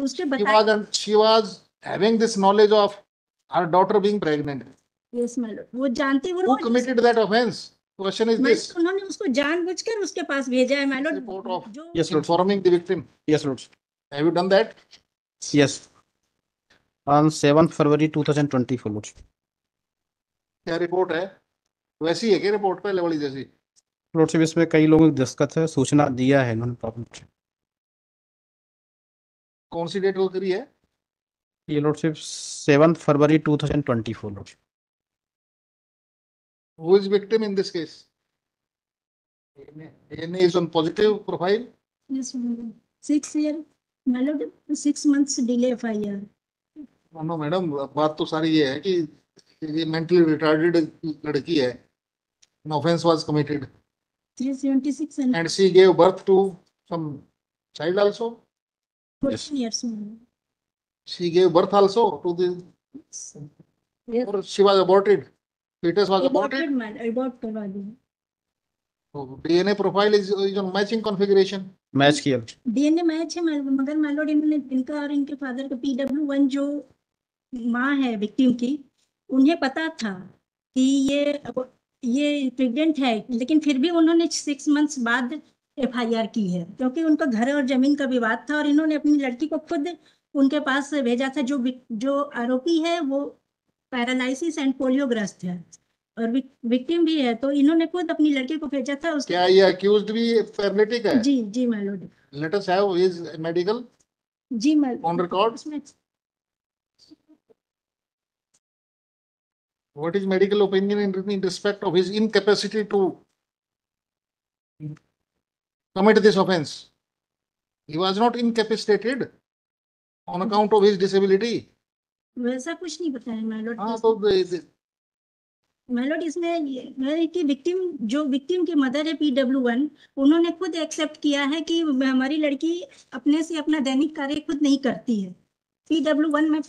उसके she was having this knowledge of her daughter being pregnant. Yes, my lord. वो जानती वो Who committed that offense? Question is this. उन्होंने उसको जानबूझकर उसके पास भेजा है, my lord. Report of Yes, Lord. informing the victim. Yes, Lord. Have you done that? Yes. On 7 February 2024, Lord. क्या रिपोर्ट है? वैसी है क्या रिपोर्ट पहले वाली जैसी? लॉर्डशिप इसमें कई लोगों की दस्तखत है, सूचना दिया है इन्होंने प्रॉब्लम। कौन सी डेट करी है? ये lordship 7 February 2024, lordship. Who is victim in this case? DNA is on positive profile. Yes, 6 year, my lord, 6 months delay FIR. No madam, बात तो सारी ये है कि ये मेंटली रिटार्डेड लड़की है. An offense was committed. 376 and she gave birth to some child also. 14 years. She gave birth also to the. Yes. Or she was aborted. Fetus was aborted. Man, abort करवा दी. So DNA profile is on matching configuration. Match किया। DNA match है, मगर my lord इन्होंने इनका और इनके father का PW1 जो माँ है विक्टिम की, उन्हें पता था कि ये प्रेग्नेंट है, लेकिन फिर भी उन्होंने 6 मंथ्स बाद FIR की है, क्योंकि उनका घर और जमीन का विवाद था और इन्होंने अपनी लड़की को खुद उनके पास भेजा था। जो आरोपी है वो पैरालिसिस एंड पोलियोग्रस्त है और विक्टिम भी है, तो इन्होंने खुद अपनी लड़की को भेजा था। क्या ये अक्यूज्ड भी पैरालिटिक है? जी my lord. Let us have his medical. जी my on record. What is medical opinion in respect of his incapacity to commit this offense? He was not incapacitated on account of his disability. वैसा कुछ नहीं बताया my Lord. हाँ तो my Lord इसमें कि victim की मदर है PW1, उन्होंने खुद एक्सेप्ट किया है कि हमारी लड़की अपने से अपना दैनिक कार्य खुद नहीं करती है। PW1 में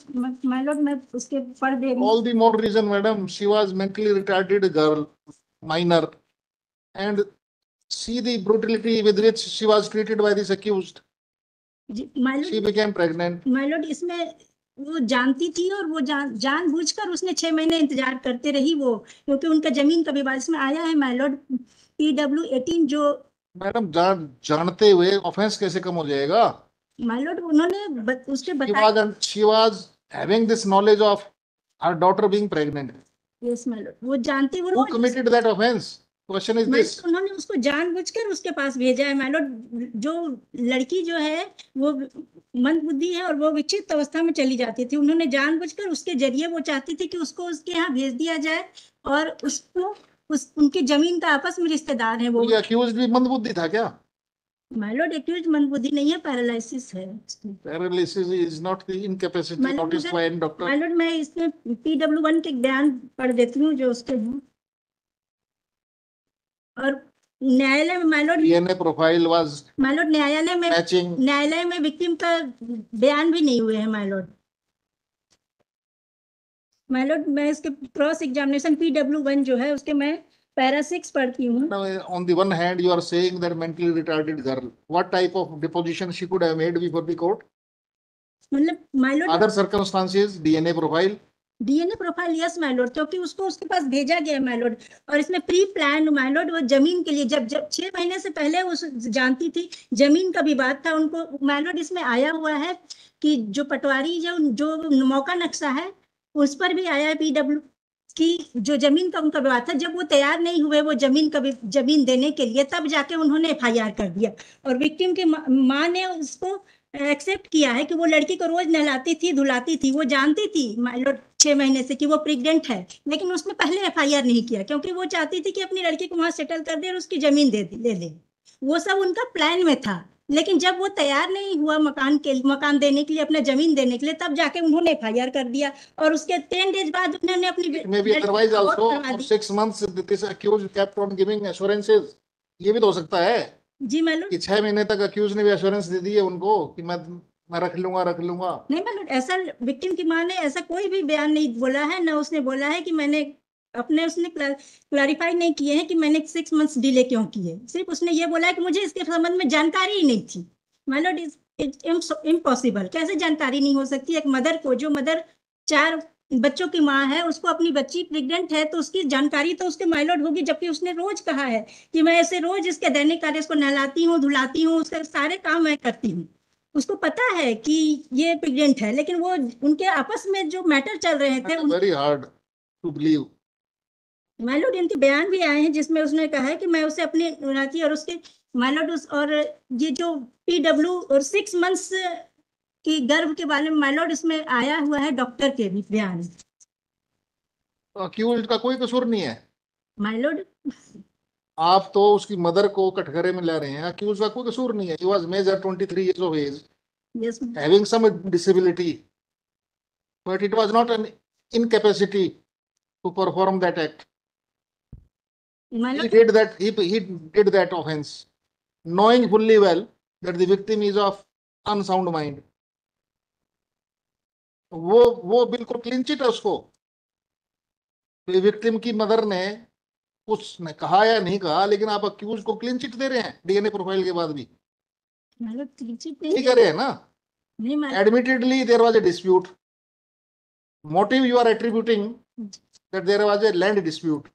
माय लॉर्ड मैं उसके पढ़ दे रही हूं। All the more reason, madam, she was mentally retarded girl, minor, and see the brutality with which she was treated by this accused. She became pregnant. My Lord इसमें वो जानती थी और वो जानबूझकर उसने 6 महीने इंतजार करते रही वो, क्योंकि उनका जमीन का विवाद इसमें आया है माय लॉर्ड। PW18 जो मैडम जानते हुए ऑफेंस कैसे कम हो जाएगा? माय लॉर्ड उन्होंने उसके बताया she was having this knowledge of her daughter being pregnant. Yes, my lord. वो जानती वो Who committed that offense? Question is this. उन्होंने उसको जानबूझकर उसके पास भेजा है माय लॉर्ड। जो लड़की जो है वो मंदबुद्धि है और वो विक्षिप्त अवस्था में चली जाती थी, उन्होंने जानबूझकर उसके जरिए वो चाहती थी कि उसको उसके यहाँ भेज दिया जाए और उसको उनकी जमीन का आपस में रिश्तेदार है वो। accused भी मंदबुद्धि था क्या? माय लॉर्ड एक्यूज्ड मंदबुद्धि नहीं है, पैरालिसिस है। Paralysis is not the incapacity noticed by an doctor. My lord मैं इसमें PW1 के बयान पढ़ देती हूँ जो उसके हैं। और न्यायालय में my Lord DNA profile was my Lord न्यायालय में विक्टिम का बयान भी नहीं हुए हैं माय लॉर्ड। माय लॉर्ड मैं इसके क्रॉस एग्जामिनेशन PW1 जो है उसके मैं पैरा 6 पढ़ती हूँ। Now, on the one hand, you are saying that mentally retarded girl. What type of deposition she could have made before the court? मतलब my Lord Other circumstances, DNA profile. Yes my Lord, क्योंकि उसको उसके पास भेजा गया my Lord. और इसमें pre plan my Lord वो जमीन के लिए जब 6 महीने से पहले वो जानती थी, जमीन का विवाद था उनको माय लॉर्ड। इसमें आया हुआ है कि जो पटवारी जो मौका नक्शा है उस पर भी आया है PW कि जो जमीन का उनका विवाद था, जब वो तैयार नहीं हुए वो जमीन देने के लिए, तब जाके उन्होंने FIR कर दिया। और विक्टिम की माँ ने उसको एक्सेप्ट किया है कि वो लड़की को रोज नहलाती थी धुलाती थी, वो जानती थी माय लॉर्ड 6 महीने से कि वो प्रेग्नेंट है, लेकिन उसने पहले FIR नहीं किया क्योंकि वो चाहती थी कि अपनी लड़की को वहां सेटल कर दे और उसकी जमीन ले दे। वो सब उनका प्लान में था, लेकिन जब वो तैयार नहीं हुआ मकान देने के लिए, अपना जमीन देने के लिए, तब जाके उन्होंने FIR कर दिया। और उसके 10 डेज बाद उन्होंने अपनी Maybe otherwise also for 6 months this accused kept on giving assurances. ये भी तो हो सकता है जी माय लॉर्ड कि 6 महीने तक accused ने भी assurance दे दी है उनको कि मैं रख लूंगा। नहीं माय लॉर्ड, ऐसा विक्टिम की मां ने ऐसा कोई भी बयान नहीं बोला है, ना उसने बोला है कि उसने क्लैरिफाई नहीं किए हैं कि मैंने 6 मंथ्स डिले क्यों किए। सिर्फ उसने ये बोला है कि मुझे इसके संबंध में जानकारी ही नहीं थी माय लॉर्ड। इम्पॉसिबल, कैसे जानकारी नहीं हो सकती? एक मदर को, जो मदर 4 बच्चों की माँ है, उसको अपनी बच्ची प्रेग्नेंट है तो उसकी जानकारी तो उसके माइलॉर्ड होगी, जबकि उसने रोज कहा है कि मैं ऐसे रोज इसके दैनिक कार्य, इसको नहलाती हूँ, धुलाती हूँ, उसके सारे काम मैं करती हूँ। उसको पता है कि ये प्रेग्नेंट है, लेकिन वो उनके आपस में जो मैटर चल रहे थे, very hard to believe. My lord इनके बयान भी आए हैं जिसमें उसने कहा है कि मैं उसे अपनी नाती और उसके माइलॉर्ड और ये जो PW और 6 मंथ्स की गर्भ के बारे में माइलॉर्ड इसमें आया हुआ है, डॉक्टर के भी बयान। अक्यूज्ड का कोई कसूर नहीं है माइलॉर्ड, आप तो उसकी मदर को कटघरे में ला रहे हैं। अक्यूज का कोई कसूर नहीं है। He was major 23 years of age, yes having some disability, but it was not an incapacity to perform that act. He my lord, did that. He did that offense, knowing fully well that the victim is of unsound mind. वो बिल्कुल clean chit है उसको। Victim की mother ने कुछ ने कहा या नहीं कहा, लेकिन आप अक्यूज को क्लीन चिट दे रहे हैं डीएनए प्रोफाइल के बाद भी। माइलॉर्ड क्लीन यही कर रहे हैं ना। नहीं my lord, Admittedly, there was a dispute. Motive you are attributing that there was a land dispute.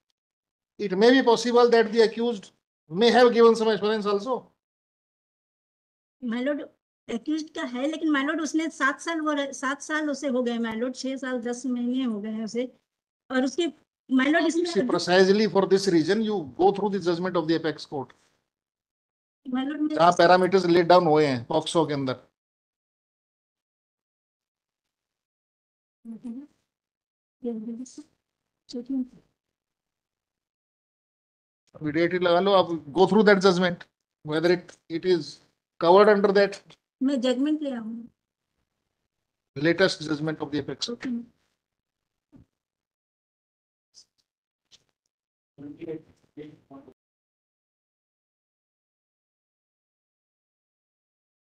It may be possible that the accused may have given some assurance also. My lord accused का है, लेकिन my lord उसने 7 साल उसे हो गए my lord, 6 साल 10 महीने हो गए हैं उसे, और उसके माइलॉर्ड See, इसमें precisely for this reason, you go through the judgment of the apex court. My lord में जहाँ पैरामीटर्स लेट डाउन हुए हैं पॉक्सो के अंदर। इमीडिएटली लगा लो, आप go through that judgement whether it is covered under that मैं जजमेंट ले आऊंगा। latest judgment of the apex court. Okay.